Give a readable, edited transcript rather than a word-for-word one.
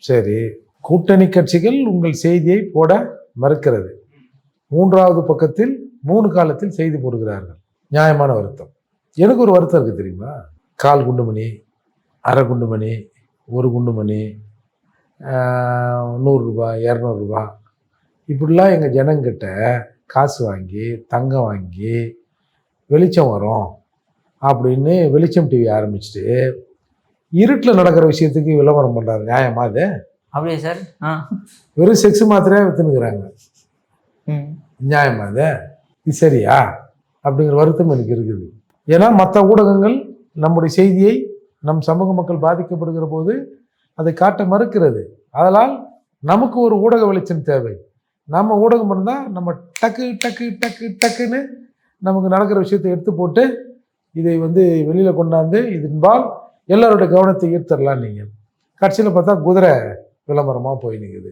சரி, கூட்டணி கட்சிகள் உங்கள் செய்தியை போட மறுக்கிறது. 3வது பக்கத்தில் 3 காலத்தில் செய்தி போடுகிறார்கள். நியாயமான வருத்தம். எனக்கு ஒரு வருத்தம் இருக்குது தெரியுமா? 1/4 குண்டுமணி, அரை குண்டுமணி, 1 குண்டுமணி, ₹100, ₹200 இப்படிலாம் எங்கள் ஜனங்கிட்ட காசு வாங்கி, தங்கம் வாங்கி, வெளிச்சம் வரும் அப்படின்னு வெளிச்சம் டிவி ஆரம்பிச்சுட்டு இருட்டில் நடக்கிற விஷயத்துக்கு விளம்பரம் பண்ணுறாரு. நியாயமா அது? அப்படியே சார். வெறும் செக்ஸ் மாத்திரையாக விற்றுனுக்குறாங்க. நியாயமா அது? இது சரியா? அப்படிங்கிற வருத்தம் எனக்கு இருக்குது. ஏன்னா மற்ற ஊடகங்கள் நம்முடைய செய்தியை நம் சமூக மக்கள் பாதிக்கப்படுகிற போது அதை காட்ட மறுக்கிறது. அதனால் நமக்கு ஒரு ஊடக வெளிச்சம் தேவை. நம்ம ஊடகம் இருந்தால் நம்ம டக்கு டக்கு டக்கு டக்குன்னு நமக்கு நடக்கிற விஷயத்தை எடுத்து போட்டு இதை வெளியில் கொண்டாந்து இதன்பால் எல்லாருடைய கவனத்தை ஈர்த்தரலாம். நீங்கள் கட்சியில் பார்த்தா குதிரை விளம்பரமாக போய் நிற்குது.